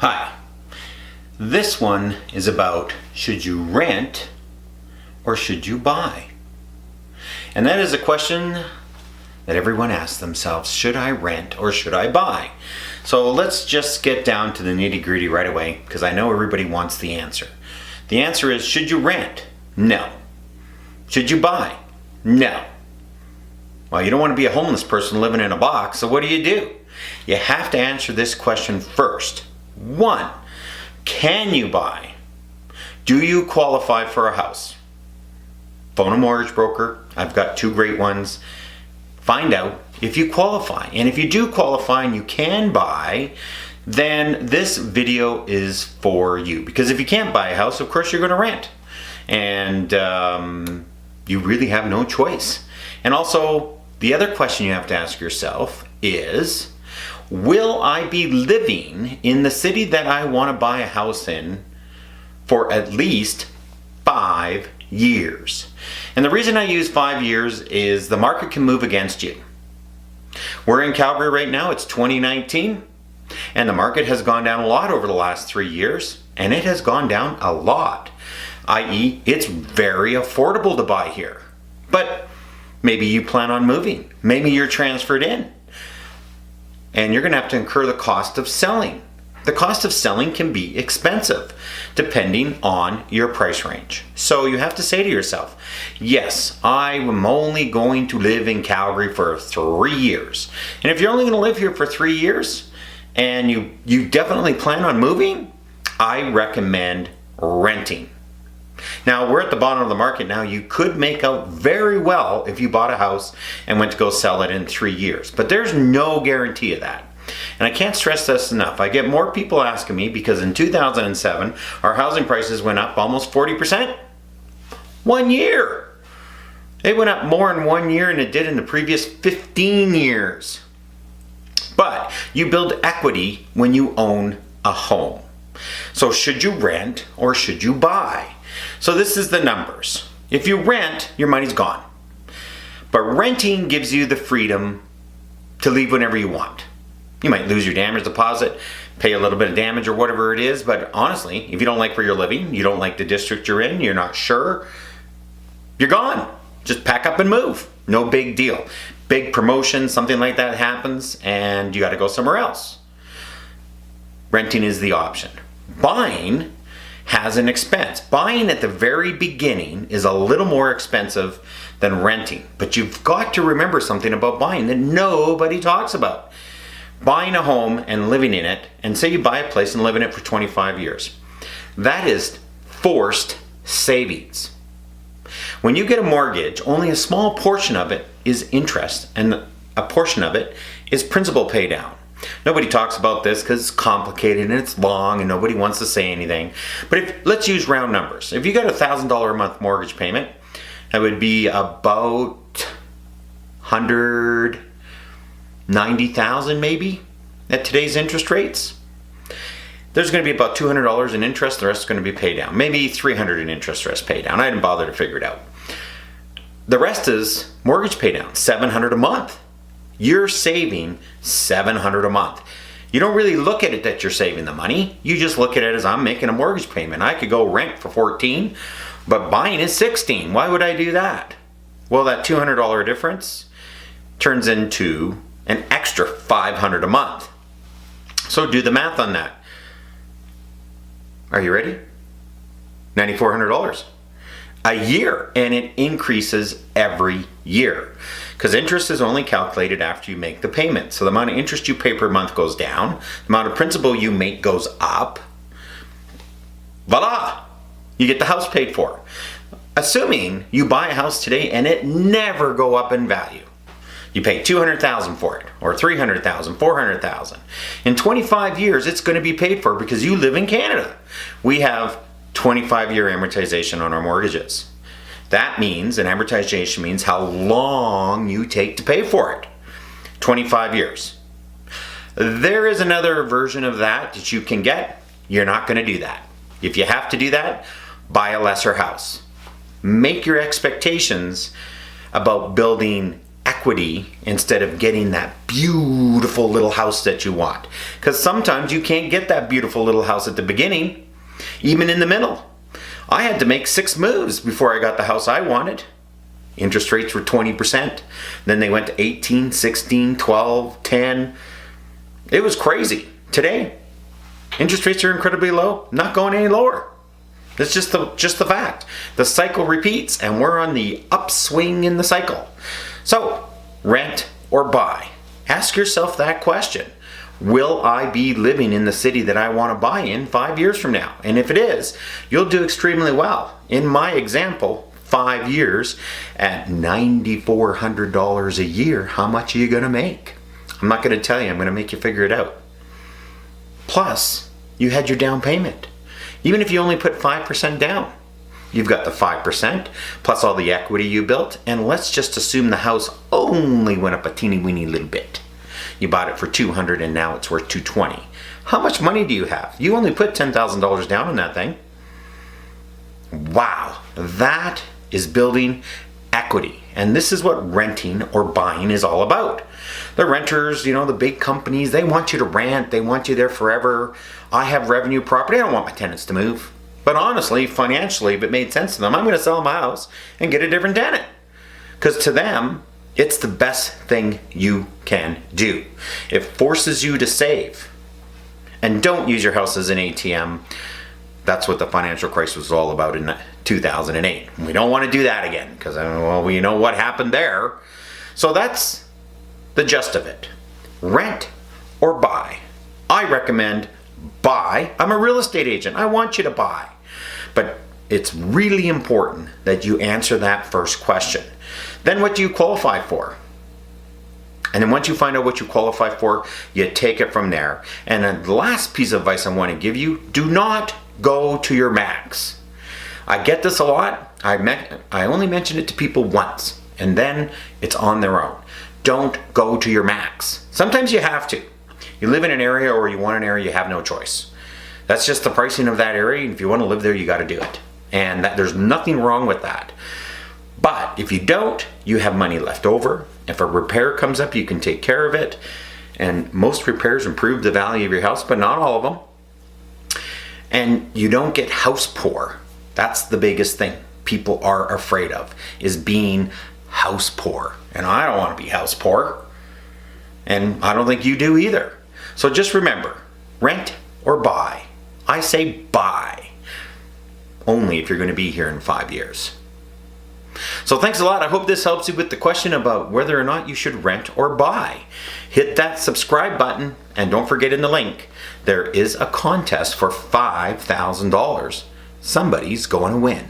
Hi. This one is about should you rent or should you buy? And that is a question that everyone asks themselves. Should I rent or should I buy? So let's just get down to the nitty-gritty right away because I know everybody wants the answer. The answer is, should you rent? No. Should you buy? No. Well, you don't want to be a homeless person living in a box, so what do? You have to answer this question first. 1, can you buy? Do you qualify for a house? Phone a mortgage broker. I've got 2 great ones. Find out if you qualify. And if you do qualify and you can buy, then this video is for you. Because if you can't buy a house, of course you're going to rent. And you really have no choice. And also, the other question you have to ask yourself is, will I be living in the city that I want to buy a house in for at least 5 years? And the reason I use 5 years is the market can move against you. We're in Calgary right now, it's 2019, and the market has gone down a lot over the last 3 years, and it has gone down a lot, i.e. it's very affordable to buy here. But maybe you plan on moving, maybe you're transferred in, and you're going to have to incur the cost of selling. The cost of selling can be expensive depending on your price range. So you have to say to yourself, yes, I am only going to live in Calgary for 3 years. And if you're only going to live here for 3 years and you definitely plan on moving, I recommend renting. Now, we're at the bottom of the market now. You could make out very well if you bought a house and went to go sell it in 3 years. But there's no guarantee of that. And I can't stress this enough. I get more people asking me because in 2007, our housing prices went up almost 40%. 1 year. It went up more in 1 year than it did in the previous 15 years. But you build equity when you own a home. So should you rent or should you buy? So this is the numbers. If you rent, your money's gone. But renting gives you the freedom to leave whenever you want. You might lose your damage deposit, pay a little bit of damage or whatever it is, but honestly, if you don't like where you're living, you don't like the district you're in, you're not sure, you're gone. Just pack up and move. No big deal. Big promotion, something like that happens, and you got to go somewhere else. Renting is the option. Buying has an expense. Buying at the very beginning is a little more expensive than renting, but you've got to remember something about buying that nobody talks about. Buying a home and living in it, and say you buy a place and live in it for 25 years. That is forced savings. When you get a mortgage, only a small portion of it is interest, and a portion of it is principal pay down. Nobody talks about this because it's complicated and it's long and nobody wants to say anything. But let's use round numbers. If you got a $1,000 a month mortgage payment, that would be about $190,000 maybe at today's interest rates. There's going to be about $200 in interest. The rest is going to be paid down. Maybe $300 in interest rest pay down. I didn't bother to figure it out. The rest is mortgage pay down, $700 a month. You're saving $700 a month. You don't really look at it that you're saving the money. You just look at it as I'm making a mortgage payment. I could go rent for $14, but buying is $16. Why would I do that? Well, that $200 difference turns into an extra $500 a month. So do the math on that. Are you ready? $9,400 a year, and it increases every year because interest is only calculated after you make the payment. So the amount of interest you pay per month goes down, the amount of principal you make goes up. Voila! You get the house paid for. Assuming you buy a house today and it never go up in value. You pay $200,000 for it, or $300,000, $400,000. In 25 years, it's going to be paid for because you live in Canada. We have 25-year amortization on our mortgages. That means, and amortization means how long you take to pay for it. 25 years. There is another version of that you can get. You're not going to do that. If you have to do that, buy a lesser house. Make your expectations about building equity instead of getting that beautiful little house that you want. Because sometimes you can't get that beautiful little house at the beginning, even in the middle. I had to make 6 moves before I got the house I wanted. Interest rates were 20%. Then they went to 18, 16, 12, 10. It was crazy. Today, interest rates are incredibly low, not going any lower. That's just the fact. The cycle repeats and we're on the upswing in the cycle. So, rent or buy? Ask yourself that question. Will I be living in the city that I want to buy in 5 years from now? And if it is, you'll do extremely well. In my example, 5 years at $9,400 a year, how much are you going to make? I'm not going to tell you. I'm going to make you figure it out. Plus, you had your down payment. Even if you only put 5% down, you've got the 5% plus all the equity you built, and let's just assume the house only went up a teeny weeny little bit. You bought it for $200 and now it's worth $220. How much money do you have? You only put $10,000 down on that thing. Wow, that is building equity. And this is what renting or buying is all about. The renters, the big companies, they want you to rent. They want you there forever. I have revenue property. I don't want my tenants to move. But honestly, financially, if it made sense to them, I'm going to sell my house and get a different tenant. Because to them, it's the best thing you can do. It forces you to save. And don't use your house as an ATM. That's what the financial crisis was all about in 2008. We don't want to do that again because, we know what happened there. So that's the gist of it. Rent or buy? I recommend buy. I'm a real estate agent. I want you to buy. But it's really important that you answer that first question. Then what do you qualify for? And then once you find out what you qualify for, you take it from there. And then the last piece of advice I want to give you, do not go to your max. I get this a lot. I only mention it to people once, and then it's on their own. Don't go to your max. Sometimes you have to. You live in an area or you want an area, you have no choice. That's just the pricing of that area, and if you want to live there, you got to do it. And there's nothing wrong with that. But if you don't, you have money left over. If a repair comes up, you can take care of it. And most repairs improve the value of your house, but not all of them. And you don't get house poor. That's the biggest thing people are afraid of, is being house poor. And I don't want to be house poor. And I don't think you do either. So just remember, rent or buy. I say buy. Only if you're going to be here in 5 years. So thanks a lot. I hope this helps you with the question about whether or not you should rent or buy. Hit that subscribe button, and don't forget in the link, there is a contest for $5,000. Somebody's going to win.